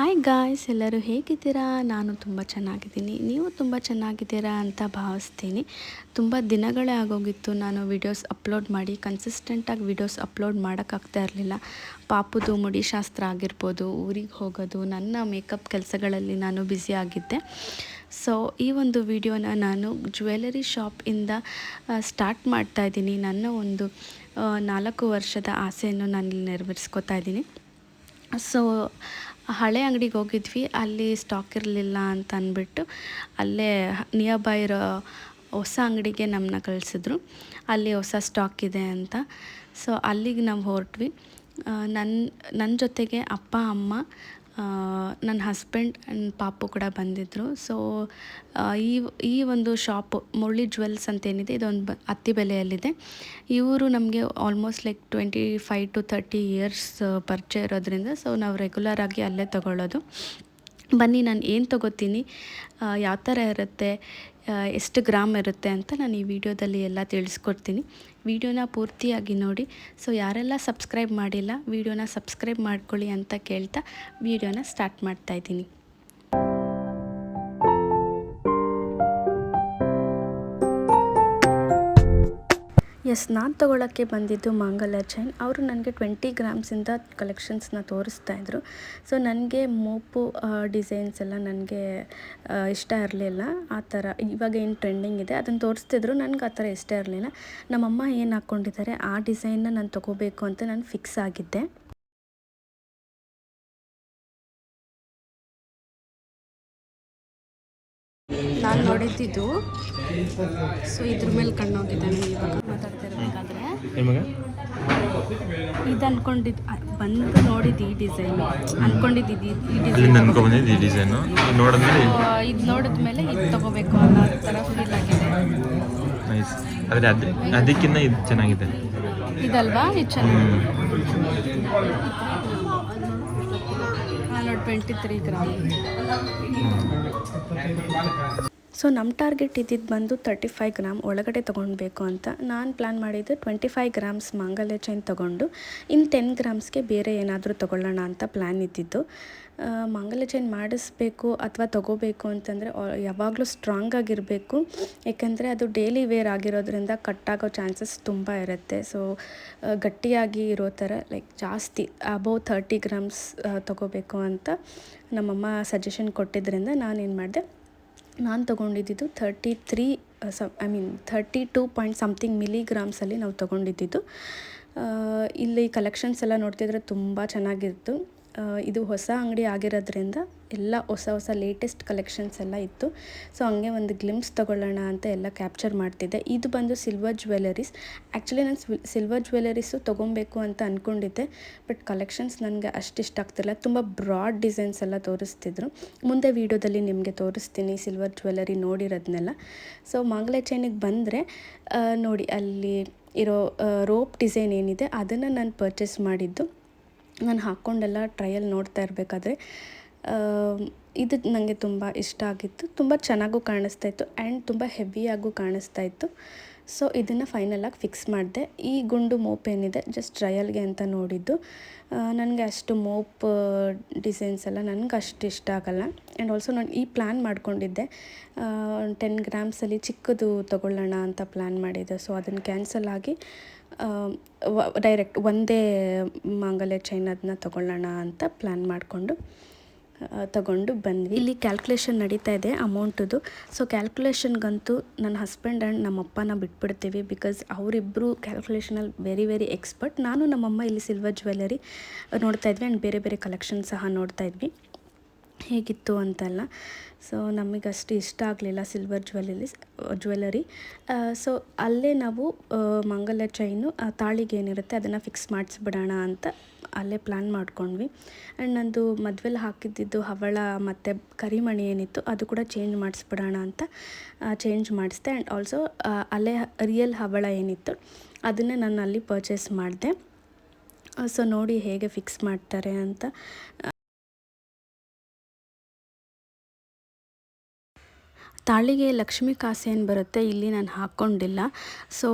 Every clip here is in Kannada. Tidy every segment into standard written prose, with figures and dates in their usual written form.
ಹಾಯ್ ಗಾಯ್ಸ್, ಎಲ್ಲರೂ ಹೇಗಿದ್ದೀರಾ? ನಾನು ತುಂಬ ಚೆನ್ನಾಗಿದ್ದೀನಿ. ನೀವು ತುಂಬ ಚೆನ್ನಾಗಿದ್ದೀರಾ ಅಂತ ಭಾವಿಸ್ತೀನಿ. ತುಂಬ ದಿನಗಳೇ ಆಗೋಗಿತ್ತು ನಾನು ವಿಡಿಯೋಸ್ ಅಪ್ಲೋಡ್ ಮಾಡಿ. ಕನ್ಸಿಸ್ಟೆಂಟಾಗಿ ವಿಡಿಯೋಸ್ ಅಪ್ಲೋಡ್ ಮಾಡೋಕ್ಕಾಗ್ತಾ ಇರಲಿಲ್ಲ. ಪಾಪುದು ಮುಡಿ ಶಾಸ್ತ್ರ ಆಗಿರ್ಬೋದು, ಊರಿಗೆ ಹೋಗೋದು, ನನ್ನ ಮೇಕಪ್ ಕೆಲಸಗಳಲ್ಲಿ ನಾನು ಬ್ಯುಸಿ ಆಗಿದ್ದೆ. ಸೊ ಈ ಒಂದು ವಿಡಿಯೋನ ನಾನು ಜ್ಯುವೆಲರಿ ಶಾಪಿಂದ ಸ್ಟಾರ್ಟ್ ಮಾಡ್ತಾಯಿದ್ದೀನಿ. ನನ್ನ ಒಂದು 4 ವರ್ಷದ ಆಸೆಯನ್ನು ನಾನು ನೆರವೇರಿಸ್ಕೊತಾ ಇದ್ದೀನಿ. ಸೊ ಹಳೆ ಅಂಗಡಿಗೆ ಹೋಗಿದ್ವಿ, ಅಲ್ಲಿ ಸ್ಟಾಕ್ ಇರಲಿಲ್ಲ ಅಂತ ಅಂದ್ಬಿಟ್ಟು ಅಲ್ಲೇ ನಿಯರ್ ಬೈ ಇರೋ ಹೊಸ ಅಂಗಡಿಗೆ ನಮ್ಮನ್ನ ಕಳಿಸಿದ್ರು. ಅಲ್ಲಿ ಹೊಸ ಸ್ಟಾಕ್ ಇದೆ ಅಂತ. ಸೊ ಅಲ್ಲಿಗೆ ನಾವು ಹೊರಟ್ವಿ. ನನ್ನ ಜೊತೆಗೆ ಅಪ್ಪ, ಅಮ್ಮ, ನನ್ನ ಹಸ್ಬೆಂಡ್ ಆ್ಯಂಡ್ ಪಾಪು ಕೂಡ ಬಂದಿದ್ದರು. ಸೊ ಈ ಒಂದು ಶಾಪು ಮುರಳಿ ಜ್ಯುವೆಲ್ಸ್ ಅಂತೇನಿದೆ, ಇದೊಂದು ಅತ್ತಿಬೆಲೆಯಲ್ಲಿದೆ. ಇವರು ನಮಗೆ ಆಲ್ಮೋಸ್ಟ್ ಲೈಕ್ 25 to 30 ಇಯರ್ಸ್ ಪರಿಚಯ ಇರೋದ್ರಿಂದ ಸೊ ನಾವು ರೆಗ್ಯುಲರಾಗಿ ಅಲ್ಲೇ ತೊಗೊಳ್ಳೋದು. ಬನ್ನಿ, ನಾನು ಏನು ತೊಗೋತೀನಿ, ಯಾವ ಥರ ಇರುತ್ತೆ, ಎಷ್ಟು ಗ್ರಾಮ್ ಇರುತ್ತೆ ಅಂತ ನಾನು ಈ ವಿಡಿಯೋದಲ್ಲಿ ಎಲ್ಲ ತಿಳಿಸ್ಕೊಡ್ತೀನಿ. ವಿಡಿಯೋನ ಪೂರ್ತಿಯಾಗಿ ನೋಡಿ. ಸೊ ಯಾರೆಲ್ಲ ಸಬ್ಸ್ಕ್ರೈಬ್ ಮಾಡಿಲ್ಲ, ವಿಡಿಯೋನ ಸಬ್ಸ್ಕ್ರೈಬ್ ಮಾಡ್ಕೊಳ್ಳಿ ಅಂತ ಕೇಳ್ತಾ ವಿಡಿಯೋನ ಸ್ಟಾರ್ಟ್ ಮಾಡ್ತಾಯಿದ್ದೀನಿ. ನಾನು ತೊಗೊಳಕ್ಕೆ ಬಂದಿದ್ದು ಮಾಂಗಲ್ಯ ಚೈನ್. ಅವರು ನನಗೆ 20 ಗ್ರಾಮ್ಸಿಂದ ಕಲೆಕ್ಷನ್ಸ್ನ ತೋರಿಸ್ತಾಯಿದ್ರು. ಸೊ ನನಗೆ ಮೋಪು ಡಿಸೈನ್ಸ್ ಎಲ್ಲ ನನಗೆ ಇಷ್ಟ ಇರಲಿಲ್ಲ. ಆ ಥರ ಇವಾಗ ಏನು ಟ್ರೆಂಡಿಂಗ್ ಇದೆ ಅದನ್ನು ತೋರಿಸ್ತಿದ್ರು, ನನಗೆ ಆ ಥರ ಇಷ್ಟ ಇರಲಿಲ್ಲ. ನಮ್ಮಮ್ಮ ಏನು ಹಾಕ್ಕೊಂಡಿದ್ದಾರೆ ಆ ಡಿಸೈನ್ನ ನಾನು ತೊಗೋಬೇಕು ಅಂತ ನಾನು ಫಿಕ್ಸ್ ಆಗಿದ್ದೆ. ನಾನು ನೋಡಿದ್ದು ಸೊ ಇದ್ರ ಮೇಲೆ ಕಣ್ಣೋಗಿದ್ದಾನೆ ಇವಾಗ ಮಾತಾಡ್ತಿರ್ಬೇಕಾದ್ರೆ. ಇದು ಅನ್ಕೊಂಡಿದ್ದು ಬಂದು ನೋಡಿದ್ದು ಈ ಡಿಸೈನ್, ಅನ್ಕೊಂಡಿದ್ದು ಈ ಡಿಸೈನ್ ಇದು ನೋಡಿದ್ಮೇಲೆ ಇದು ತೊಗೋಬೇಕು ಅನ್ನೋ ಥರ ಫೀಲ್ ಆಗಿದೆ. ಆದರೆ ಅದಕ್ಕಿಂತ ಇದು ಚೆನ್ನಾಗಿದೆ. ಇದಲ್ವಾ ಇದು ಚೆನ್ನಾಗಿದೆ. 23 ಗ್ರಾಮ್. ಸೊ ನಮ್ಮ ಟಾರ್ಗೆಟ್ ಇದ್ದಿದ್ದು ಬಂದು 35 ಗ್ರಾಮ್ ಒಳಗಡೆ ತೊಗೊಳ್ಬೇಕು ಅಂತ. ನಾನು ಪ್ಲ್ಯಾನ್ ಮಾಡಿದ್ದು 25 ಗ್ರಾಮ್ಸ್ ಮಾಂಗಲ್ಯ ಚೈನ್ ತೊಗೊಂಡು ಇನ್ನು 10 ಗ್ರಾಮ್ಸ್ಗೆ ಬೇರೆ ಏನಾದರೂ ತೊಗೊಳ್ಳೋಣ ಅಂತ ಪ್ಲ್ಯಾನ್ ಇದ್ದಿದ್ದು. ಮಾಂಗಲ್ಯ ಚೈನ್ ಮಾಡಿಸ್ಬೇಕು ಅಥವಾ ತೊಗೋಬೇಕು ಅಂತಂದರೆ ಯಾವಾಗಲೂ ಸ್ಟ್ರಾಂಗ್ ಆಗಿರಬೇಕು. ಏಕೆಂದರೆ ಅದು ಡೈಲಿ ವೇರ್ ಆಗಿರೋದ್ರಿಂದ ಕಟ್ಟಾಗೋ ಚಾನ್ಸಸ್ ತುಂಬ ಇರುತ್ತೆ. ಸೊ ಗಟ್ಟಿಯಾಗಿ ಇರೋ ಥರ ಲೈಕ್ ಜಾಸ್ತಿ ಅಬೌವ್ 30 ಗ್ರಾಮ್ಸ್ ತೊಗೋಬೇಕು ಅಂತ ನಮ್ಮಮ್ಮ ಸಜೆಷನ್ ಕೊಟ್ಟಿದ್ದರಿಂದ ನಾನೇನು ಮಾಡಿದೆ, ನಾನು ತೊಗೊಂಡಿದ್ದು 32 ಪಾಯಿಂಟ್ ಸಮಥಿಂಗ್ ಮಿಲಿಗ್ರಾಮ್ಸಲ್ಲಿ ನಾವು ತೊಗೊಂಡಿದ್ದು. ಇಲ್ಲಿ ಕಲೆಕ್ಷನ್ಸ್ ಎಲ್ಲ ನೋಡ್ತಿದ್ರೆ ತುಂಬ ಚೆನ್ನಾಗಿತ್ತು. ಇದು ಹೊಸ ಅಂಗಡಿ ಆಗಿರೋದ್ರಿಂದ ಎಲ್ಲ ಹೊಸ ಲೇಟೆಸ್ಟ್ ಕಲೆಕ್ಷನ್ಸ್ ಎಲ್ಲ ಇತ್ತು. ಸೊ ಹಂಗೆ ಒಂದು ಗ್ಲಿಮ್ಸ್ ತೊಗೊಳ್ಳೋಣ ಅಂತ ಎಲ್ಲ ಕ್ಯಾಪ್ಚರ್ ಮಾಡ್ತಿದ್ದೆ. ಇದು ಬಂದು ಸಿಲ್ವರ್ ಜ್ಯುವೆಲರೀಸ್. ಆ್ಯಕ್ಚುಲಿ ನಾನು ಸಿಲ್ವರ್ ಜ್ಯುವೆಲರೀಸು ತೊಗೊಬೇಕು ಅಂತ ಅಂದ್ಕೊಂಡಿದ್ದೆ, ಬಟ್ ಕಲೆಕ್ಷನ್ಸ್ ನನಗೆ ಅಷ್ಟು ಇಷ್ಟ ಆಗ್ತಿಲ್ಲ. ತುಂಬ ಬ್ರಾಡ್ ಡಿಸೈನ್ಸ್ ಎಲ್ಲ ತೋರಿಸ್ತಿದ್ರು. ಮುಂದೆ ವೀಡಿಯೋದಲ್ಲಿ ನಿಮಗೆ ತೋರಿಸ್ತೀನಿ ಸಿಲ್ವರ್ ಜ್ಯುವೆಲರಿ ನೋಡಿರೋದನ್ನೆಲ್ಲ. ಸೊ ಮಾಂಗಲ್ಯ ಚೈನಿಗೆ ಬಂದರೆ ನೋಡಿ, ಅಲ್ಲಿ ಇರೋ ರೋಪ್ ಡಿಸೈನ್ ಏನಿದೆ ಅದನ್ನು ನಾನು ಪರ್ಚೇಸ್ ಮಾಡಿದ್ದು. ನಾನು ಹಾಕ್ಕೊಂಡೆಲ್ಲ ಟ್ರಯಲ್ ನೋಡ್ತಾ ಇರಬೇಕಾದ್ರೆ ಇದು ನನಗೆ ತುಂಬ ಇಷ್ಟ ಆಗಿತ್ತು. ತುಂಬ ಚೆನ್ನಾಗೂ ಕಾಣಿಸ್ತಾ ಇತ್ತು ಆ್ಯಂಡ್ ತುಂಬ ಹೆವಿಯಾಗೂ ಕಾಣಿಸ್ತಾ ಇತ್ತು. ಸೊ ಇದನ್ನು ಫೈನಲಾಗಿ ಫಿಕ್ಸ್ ಮಾಡಿದೆ. ಈ ಗುಂಡು ಮೋಪ್ ಏನಿದೆ ಜಸ್ಟ್ ಟ್ರಯಲ್ಗೆ ಅಂತ ನೋಡಿದ್ದು. ನನಗೆ ಅಷ್ಟು ಮೋಪ್ ಡಿಸೈನ್ಸ್ ಎಲ್ಲ ನನಗೆ ಅಷ್ಟು ಇಷ್ಟ ಆಗಲ್ಲ. ಆ್ಯಂಡ್ ಆಲ್ಸೋ ನಾನು ಈ ಪ್ಲ್ಯಾನ್ ಮಾಡ್ಕೊಂಡಿದ್ದೆ 10 ಗ್ರಾಮ್ಸಲ್ಲಿ ಚಿಕ್ಕದು ತೊಗೊಳ್ಳೋಣ ಅಂತ ಪ್ಲ್ಯಾನ್ ಮಾಡಿದ್ದೆ. ಸೊ ಅದನ್ನು ಕ್ಯಾನ್ಸಲ್ ಆಗಿ ಡೈರೆಕ್ಟ್ ಒಂದೇ ಮಾಂಗಲ್ಯ ಚೈನ್ ಅದನ್ನ ತೊಗೊಳ್ಳೋಣ ಅಂತ ಪ್ಲ್ಯಾನ್ ಮಾಡಿಕೊಂಡು ತಗೊಂಡು ಬಂದ್ವಿ. ಇಲ್ಲಿ ಕ್ಯಾಲ್ಕುಲೇಷನ್ ನಡೀತಾ ಇದೆ ಅಮೌಂಟದು. ಸೊ ಕ್ಯಾಲ್ಕುಲೇಷನ್ಗಂತೂ ನನ್ನ ಹಸ್ಬೆಂಡ್ ಆ್ಯಂಡ್ ನಮ್ಮಪ್ಪನ ಬಿಟ್ಬಿಡ್ತೀವಿ, ಬಿಕಾಸ್ ಅವರಿಬ್ಬರು ಕ್ಯಾಲ್ಕುಲೇಷನಲ್ಲಿ ವೆರಿ ಎಕ್ಸ್ಪರ್ಟ್. ನಾನು ನಮ್ಮಮ್ಮ ಇಲ್ಲಿ ಸಿಲ್ವರ್ ಜ್ಯುವೆಲರಿ ನೋಡ್ತಾ ಇದ್ವಿ ಆ್ಯಂಡ್ ಬೇರೆ ಕಲೆಕ್ಷನ್ ಸಹ ನೋಡ್ತಾ ಇದ್ವಿ ಹೇಗಿತ್ತು ಅಂತೆಲ್ಲ. ಸೊ ನಮಗಷ್ಟು ಇಷ್ಟ ಆಗಲಿಲ್ಲ ಸಿಲ್ವರ್ ಜ್ಯುವೆಲರಿ. ಸೊ ಅಲ್ಲೇ ನಾವು ಮಾಂಗಲ್ಯ ಚೈನು ತಾಳಿಗೆ ಏನಿರುತ್ತೆ ಅದನ್ನು ಫಿಕ್ಸ್ ಮಾಡಿಸ್ಬಿಡೋಣ ಅಂತ ಅಲ್ಲೇ ಪ್ಲ್ಯಾನ್ ಮಾಡ್ಕೊಂಡ್ವಿ. ಆ್ಯಂಡ್ ನಂದು ಮದುವೆಲಿ ಹಾಕಿದ್ದಿದ್ದು ಹವಳ ಮತ್ತು ಕರಿಮಣಿ ಏನಿತ್ತು ಅದು ಕೂಡ ಚೇಂಜ್ ಮಾಡಿಸ್ಬಿಡೋಣ ಅಂತ ಚೇಂಜ್ ಮಾಡಿಸ್ದೆ. ಆ್ಯಂಡ್ ಆಲ್ಸೋ ಅಲ್ಲೇ ರಿಯಲ್ ಹವಳ ಏನಿತ್ತು ಅದನ್ನೇ ನಾನು ಅಲ್ಲಿ ಪರ್ಚೇಸ್ ಮಾಡಿದೆ. ಸೊ ನೋಡಿ ಹೇಗೆ ಫಿಕ್ಸ್ ಮಾಡ್ತಾರೆ ಅಂತ. ತಾಳಿಗೆ ಲಕ್ಷ್ಮೀ ಕಾಸು ಏನು ಬರುತ್ತೆ ಇಲ್ಲಿ ನಾನು ಹಾಕ್ಕೊಂಡಿಲ್ಲ. ಸೊ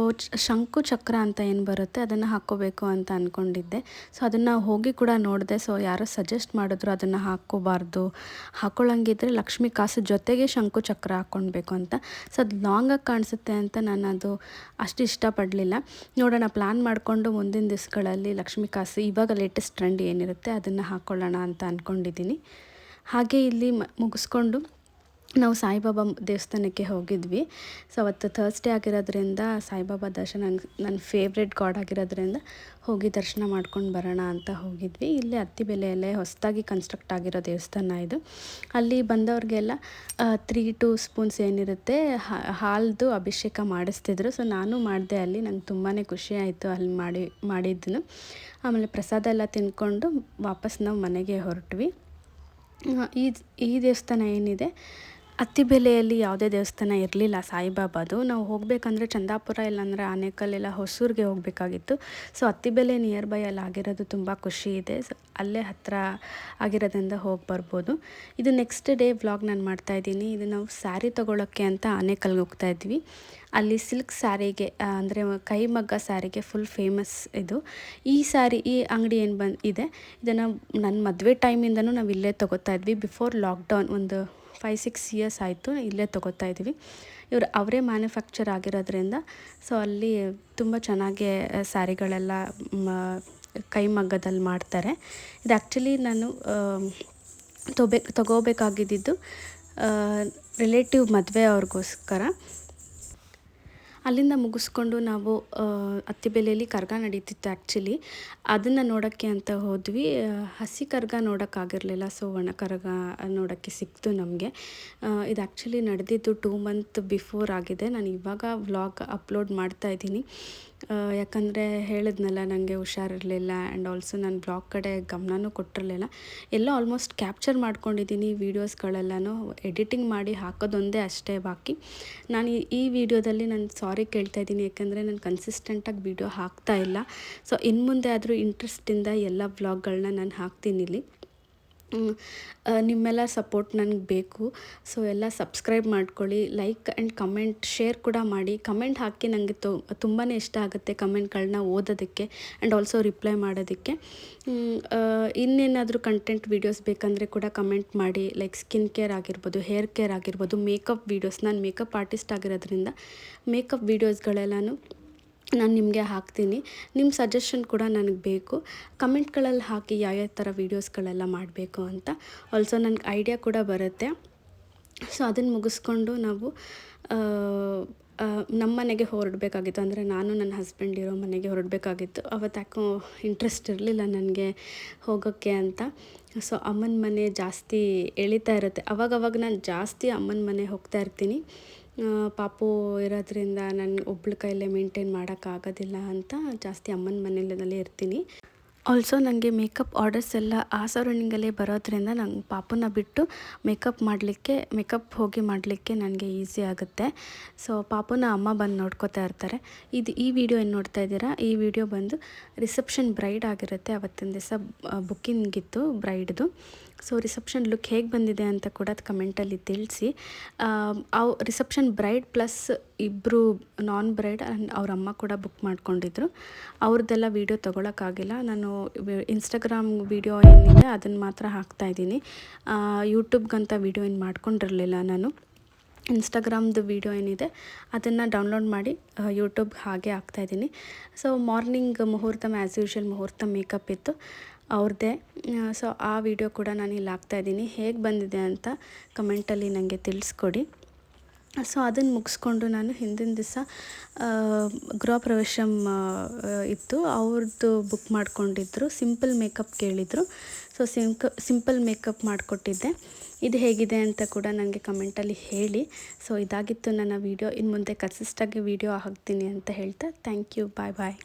ಶಂಕು ಚಕ್ರ ಅಂತ ಏನು ಬರುತ್ತೆ ಅದನ್ನು ಹಾಕ್ಕೋಬೇಕು ಅಂತ ಅಂದ್ಕೊಂಡಿದ್ದೆ. ಸೊ ಅದನ್ನು ಹೋಗಿ ಕೂಡ ನೋಡಿದೆ. ಸೊ ಯಾರೋ ಸಜೆಸ್ಟ್ ಮಾಡಿದ್ರು ಅದನ್ನು ಹಾಕ್ಕೋಬಾರ್ದು, ಹಾಕ್ಕೊಳ್ಳೋಂಗಿದ್ರೆ ಲಕ್ಷ್ಮೀ ಕಾಸು ಜೊತೆಗೆ ಶಂಕು ಚಕ್ರ ಹಾಕ್ಕೊಳ್ಬೇಕು ಅಂತ. ಸೊ ಅದು ಲಾಂಗಾಗಿ ಕಾಣಿಸುತ್ತೆ ಅಂತ ನಾನು ಅದು ಅಷ್ಟು ಇಷ್ಟಪಡಲಿಲ್ಲ. ನೋಡೋಣ, ಪ್ಲ್ಯಾನ್ ಮಾಡಿಕೊಂಡು ಮುಂದಿನ ದಿವಸಗಳಲ್ಲಿ ಲಕ್ಷ್ಮೀ ಕಾಸು ಇವಾಗ ಲೇಟೆಸ್ಟ್ ಟ್ರೆಂಡ್ ಏನಿರುತ್ತೆ ಅದನ್ನು ಹಾಕ್ಕೊಳ್ಳೋಣ ಅಂತ ಅಂದ್ಕೊಂಡಿದ್ದೀನಿ. ಹಾಗೆ ಇಲ್ಲಿ ಮುಗಿಸ್ಕೊಂಡು ನಾವು ಸಾಯಿಬಾಬಾ ದೇವಸ್ಥಾನಕ್ಕೆ ಹೋಗಿದ್ವಿ. ಸೊ ಅವತ್ತು ಥರ್ಸ್ಡೇ ಆಗಿರೋದ್ರಿಂದ ಸಾಯಿಬಾಬಾ ದರ್ಶನ ನನ್ನ ಫೇವ್ರೆಟ್ ಗಾಡ್ ಆಗಿರೋದ್ರಿಂದ ಹೋಗಿ ದರ್ಶನ ಮಾಡ್ಕೊಂಡು ಬರೋಣ ಅಂತ ಹೋಗಿದ್ವಿ. ಇಲ್ಲಿ ಅತ್ತಿಬೆಲೆಯಲ್ಲೇ ಹೊಸದಾಗಿ ಕನ್ಸ್ಟ್ರಕ್ಟ್ ಆಗಿರೋ ದೇವಸ್ಥಾನ ಇದು. ಅಲ್ಲಿ ಬಂದವ್ರಿಗೆಲ್ಲ 3-2 ಸ್ಪೂನ್ಸ್ ಏನಿರುತ್ತೆ ಹಾಲ್ದು ಅಭಿಷೇಕ ಮಾಡಿಸ್ತಿದ್ರು. ಸೊ ನಾನು ಮಾಡಿದೆ ಅಲ್ಲಿ. ನಂಗೆ ತುಂಬಾ ಖುಷಿ ಆಯಿತು ಅಲ್ಲಿ ಮಾಡಿದ್ದನು. ಆಮೇಲೆ ಪ್ರಸಾದ ಎಲ್ಲ ತಿಂದ್ಕೊಂಡು ವಾಪಸ್ ನಾವು ಮನೆಗೆ ಹೊರಟ್ವಿ. ಈ ದೇವಸ್ಥಾನ ಏನಿದೆ, ಅತ್ತಿಬೆಲೆಯಲ್ಲಿ ಯಾವುದೇ ದೇವಸ್ಥಾನ ಇರಲಿಲ್ಲ ಸಾಯಿಬಾಬಾದು. ನಾವು ಹೋಗಬೇಕಂದ್ರೆ ಚಂದಾಪುರ ಇಲ್ಲಾಂದರೆ ಆನೇಕಲ್ ಇಲ್ಲ ಹೊಸೂರಿಗೆ ಹೋಗಬೇಕಾಗಿತ್ತು. ಸೊ ಅತ್ತಿಬೆಲೆ ನಿಯರ್ ಬೈ ಅಲ್ಲಿ ಆಗಿರೋದು ತುಂಬ ಖುಷಿ ಇದೆ. ಸೊ ಅಲ್ಲೇ ಹತ್ತಿರ ಆಗಿರೋದ್ರಿಂದ ಹೋಗಿ ಬರ್ಬೋದು. ಇದು ನೆಕ್ಸ್ಟ್ ಡೇ ವ್ಲಾಗ್ ನಾನು ಮಾಡ್ತಾಯಿದ್ದೀನಿ. ಇದು ನಾವು ಸ್ಯಾರಿ ತೊಗೊಳೋಕ್ಕೆ ಅಂತ ಆನೇಕಲ್ಗೆ ಹೋಗ್ತಾಯಿದ್ವಿ. ಅಲ್ಲಿ ಸಿಲ್ಕ್ ಸ್ಯಾರಿಗೆ ಅಂದರೆ ಕೈಮಗ್ಗ ಸ್ಯಾರಿಗೆ ಫುಲ್ ಫೇಮಸ್ ಇದು. ಈ ಅಂಗಡಿ ಏನು ಇದೆ ಇದನ್ನು ನನ್ನ ಮದುವೆ ಟೈಮಿಂದನೂ ನಾವು ಇಲ್ಲೇ ತೊಗೋತಾಯಿದ್ವಿ. ಬಿಫೋರ್ ಲಾಕ್ಡೌನ್ ಒಂದು 5-6 ಇಯರ್ಸ್ ಆಯಿತು ಇಲ್ಲೇ ತೊಗೋತಾಯಿದ್ವಿ. ಅವರೇ ಮ್ಯಾನುಫ್ಯಾಕ್ಚರ್ ಆಗಿರೋದ್ರಿಂದ ಸೊ ಅಲ್ಲಿ ತುಂಬ ಚೆನ್ನಾಗಿ ಸ್ಯಾರಿಗಳೆಲ್ಲ ಕೈಮಗ್ಗದಲ್ಲಿ ಮಾಡ್ತಾರೆ. ಇದು ಆ್ಯಕ್ಚುಲಿ ನಾನು ತೊಗೋಬೇಕಾಗಿದ್ದು ರಿಲೇಟಿವ್ ಮದುವೆ ಅವ್ರಿಗೋಸ್ಕರ. ಅಲ್ಲಿಂದ ಮುಗಿಸ್ಕೊಂಡು ನಾವು ಅತ್ತಿಬೆಲೆಯಲ್ಲಿ ಕರ್ಗ ನಡೀತಿತ್ತು ಆ್ಯಕ್ಚುಲಿ. ಅದನ್ನು ನೋಡೋಕ್ಕೆ ಅಂತ ಹೋದ್ವಿ. ಹಸಿ ಕರ್ಗ ನೋಡೋಕ್ಕಾಗಿರಲಿಲ್ಲ. ಸೊ ಒಣ ಕರ್ಗ ನೋಡೋಕ್ಕೆ ಸಿಕ್ತು ನಮಗೆ. ಇದು ಆ್ಯಕ್ಚುಲಿ ನಡೆದಿದ್ದು 2 ಮಂತ್ ಬಿಫೋರ್ ಆಗಿದೆ. ನಾನು ಇವಾಗ ವ್ಲಾಗ್ ಅಪ್ಲೋಡ್ ಮಾಡ್ತಾಯಿದ್ದೀನಿ. ಯಾಕಂದರೆ ಹೇಳಿದ್ನಲ್ಲ ನನಗೆ ಹುಷಾರಿರಲಿಲ್ಲ ಆ್ಯಂಡ್ ಆಲ್ಸೋ ನಾನು ಬ್ಲಾಗ್ ಕಡೆ ಗಮನನೂ ಕೊಟ್ಟಿರಲಿಲ್ಲ. ಎಲ್ಲ ಆಲ್ಮೋಸ್ಟ್ ಕ್ಯಾಪ್ಚರ್ ಮಾಡ್ಕೊಂಡಿದ್ದೀನಿ ವೀಡಿಯೋಸ್ಗಳೆಲ್ಲನೂ. ಎಡಿಟಿಂಗ್ ಮಾಡಿ ಹಾಕೋದೊಂದೇ ಅಷ್ಟೇ ಬಾಕಿ. ನಾನು ಈ ವಿಡಿಯೋದಲ್ಲಿ ನಾನು ಸಾರಿ ಕೇಳ್ತಾಯಿದ್ದೀನಿ, ಯಾಕಂದರೆ ನಾನು ಕನ್ಸಿಸ್ಟೆಂಟಾಗಿ ವೀಡಿಯೋ ಹಾಕ್ತಾಯಿಲ್ಲ. ಸೊ ಇನ್ನು ಮುಂದೆ ಆದರೂ ಇಂಟ್ರೆಸ್ಟಿಂದ ಎಲ್ಲ ವ್ಲಾಗ್ಗಳನ್ನ ನಾನು ಹಾಕ್ತೀನಿ ಇಲ್ಲಿ. ನಿಮ್ಮೆಲ್ಲ ಸಪೋರ್ಟ್ ನನಗೆ ಬೇಕು. ಸೊ ಎಲ್ಲ ಸಬ್ಸ್ಕ್ರೈಬ್ ಮಾಡ್ಕೊಳ್ಳಿ, ಲೈಕ್ ಆ್ಯಂಡ್ ಕಮೆಂಟ್ ಶೇರ್ ಕೂಡ ಮಾಡಿ. ಕಮೆಂಟ್ ಹಾಕಿ ನನಗೆ ತುಂಬಾ ಇಷ್ಟ ಆಗುತ್ತೆ ಕಮೆಂಟ್ಗಳನ್ನ ಓದೋದಕ್ಕೆ ಆ್ಯಂಡ್ ಆಲ್ಸೋ ರಿಪ್ಲೈ ಮಾಡೋದಕ್ಕೆ. ಇನ್ನೇನಾದರೂ ಕಂಟೆಂಟ್ ವೀಡಿಯೋಸ್ ಬೇಕಂದರೆ ಕೂಡ ಕಮೆಂಟ್ ಮಾಡಿ. ಲೈಕ್ ಸ್ಕಿನ್ ಕೇರ್ ಆಗಿರ್ಬೋದು, ಹೇರ್ ಕೇರ್ ಆಗಿರ್ಬೋದು, ಮೇಕಪ್ ವೀಡಿಯೋಸ್. ನಾನು ಮೇಕಪ್ ಆರ್ಟಿಸ್ಟ್ ಆಗಿರೋದ್ರಿಂದ ಮೇಕಪ್ ವೀಡಿಯೋಸ್ಗಳೆಲ್ಲನೂ ನಾನು ನಿಮಗೆ ಹಾಕ್ತೀನಿ. ನಿಮ್ಮ ಸಜೆಷನ್ ಕೂಡ ನನಗೆ ಬೇಕು. ಕಮೆಂಟ್ಗಳಲ್ಲಿ ಹಾಕಿ ಯಾವ್ಯಾವ ಥರ ವೀಡಿಯೋಸ್ಗಳೆಲ್ಲ ಮಾಡಬೇಕು ಅಂತ. ಆಲ್ಸೋ ನನಗೆ ಐಡಿಯಾ ಕೂಡ ಬರುತ್ತೆ. ಸೊ ಅದನ್ನು ಮುಗಿಸ್ಕೊಂಡು ನಾವು ನಮ್ಮ ಮನೆಗೆ ಹೊರಡಬೇಕಾಗಿತ್ತು. ಅಂದರೆ ನಾನು ನನ್ನ ಹಸ್ಬೆಂಡ್ ಇರೋ ಮನೆಗೆ ಹೊರಡಬೇಕಾಗಿತ್ತು. ಅವತ್ತು ಯಾಕೋ ಇಂಟ್ರೆಸ್ಟ್ ಇರಲಿಲ್ಲ ನನಗೆ ಹೋಗೋಕ್ಕೆ ಅಂತ. ಸೊ ಅಮ್ಮನ ಮನೆ ಜಾಸ್ತಿ ಎಳಿತಾ ಇರುತ್ತೆ. ಅವಾಗವಾಗ ನಾನು ಜಾಸ್ತಿ ಅಮ್ಮನ ಮನೆ ಹೋಗ್ತಾ ಇರ್ತೀನಿ. ಪಾಪು ಇರೋದ್ರಿಂದ ನಾನು ಒಬ್ಳ ಕೈಲೇ ಮೇಂಟೈನ್ ಮಾಡೋಕ್ಕಾಗೋದಿಲ್ಲ ಅಂತ ಜಾಸ್ತಿ ಅಮ್ಮನ ಮನೆಯಲ್ಲೇ ಇರ್ತೀನಿ. ಆಲ್ಸೋ ನನಗೆ ಮೇಕಪ್ ಆರ್ಡರ್ಸ್ ಎಲ್ಲ ಆ ಸರೌಂಡಿಂಗಲ್ಲೇ ಬರೋದ್ರಿಂದ ನಂಗೆ ಪಾಪುನ ಬಿಟ್ಟು ಮೇಕಪ್ ಹೋಗಿ ಮಾಡಲಿಕ್ಕೆ ನನಗೆ ಈಸಿ ಆಗುತ್ತೆ. ಸೊ ಪಾಪುನ ಅಮ್ಮ ಬಂದು ನೋಡ್ಕೋತಾ ಇರ್ತಾರೆ. ಈ ವಿಡಿಯೋ ಏನು ನೋಡ್ತಾ ಇದ್ದೀರಾ, ಈ ವಿಡಿಯೋ ಬಂದು ರಿಸೆಪ್ಷನ್ ಬ್ರೈಡ್ ಆಗಿರುತ್ತೆ. ಅವತ್ತಿನ ದಿವಸ ಬುಕ್ಕಿಂಗ್ ಇತ್ತು ಬ್ರೈಡ್ದು. ಸೊ ರಿಸೆಪ್ಷನ್ ಲುಕ್ ಹೇಗೆ ಬಂದಿದೆ ಅಂತ ಕೂಡ ಕಮೆಂಟಲ್ಲಿ ತಿಳಿಸಿ. ರಿಸೆಪ್ಷನ್ ಬ್ರೈಡ್ ಪ್ಲಸ್ ಇಬ್ಬರು ನಾನ್ ಬ್ರೈಡ್ ಆ್ಯಂಡ್ ಅವ್ರ ಅಮ್ಮ ಕೂಡ ಬುಕ್ ಮಾಡ್ಕೊಂಡಿದ್ರು. ಅವ್ರದ್ದೆಲ್ಲ ವೀಡಿಯೋ ತೊಗೊಳಕ್ಕಾಗಿಲ್ಲ. ನಾನು ಇನ್ಸ್ಟಾಗ್ರಾಮ್ ವೀಡಿಯೋ ಏನಿದೆ ಅದನ್ನು ಮಾತ್ರ ಹಾಕ್ತಾಯಿದ್ದೀನಿ. ಯೂಟ್ಯೂಬ್ಗಂತ ವೀಡಿಯೋ ಏನು ಮಾಡ್ಕೊಂಡಿರಲಿಲ್ಲ ನಾನು. ಇನ್ಸ್ಟಾಗ್ರಾಮ್ದು ವೀಡಿಯೋ ಏನಿದೆ ಅದನ್ನು ಡೌನ್ಲೋಡ್ ಮಾಡಿ ಯೂಟ್ಯೂಬ್ ಹಾಗೆ ಹಾಕ್ತಾಯಿದ್ದೀನಿ. ಸೊ ಮಾರ್ನಿಂಗ್ ಮುಹೂರ್ತ ಆ್ಯಸ್ ಯೂಶ್ವಲ್ ಮುಹೂರ್ತ ಮೇಕಪ್ ಇತ್ತು ಅವ್ರದ್ದೇ. ಸೊ ಆ ವಿಡಿಯೋ ಕೂಡ ನಾನು ಇಲ್ಲಿ ಹಾಕ್ತಾಯಿದ್ದೀನಿ. ಹೇಗೆ ಬಂದಿದೆ ಅಂತ ಕಮೆಂಟಲ್ಲಿ ನನಗೆ ತಿಳಿಸ್ಕೊಡಿ. ಸೊ ಅದನ್ನು ಮುಗಿಸ್ಕೊಂಡು ನಾನು ಹಿಂದಿನ ದಿವಸ ಗೃಹ ಪ್ರವೇಶಮ್ ಇತ್ತು, ಅವ್ರದ್ದು ಬುಕ್ ಮಾಡ್ಕೊಂಡಿದ್ರು. ಸಿಂಪಲ್ ಮೇಕಪ್ ಕೇಳಿದರು. ಸೊ ಸಿಂಪಲ್ ಮೇಕಪ್ ಮಾಡಿಕೊಟ್ಟಿದ್ದೆ. ಇದು ಹೇಗಿದೆ ಅಂತ ಕೂಡ ನನಗೆ ಕಮೆಂಟಲ್ಲಿ ಹೇಳಿ. ಸೊ ಇದಾಗಿತ್ತು ನನ್ನ ವೀಡಿಯೋ. ಇನ್ನು ಮುಂದೆ ಕನ್ಸಿಸ್ಟಾಗಿ ವೀಡಿಯೋ ಹಾಕ್ತೀನಿ ಅಂತ ಹೇಳ್ತಾ ಥ್ಯಾಂಕ್ ಯು. ಬಾಯ್.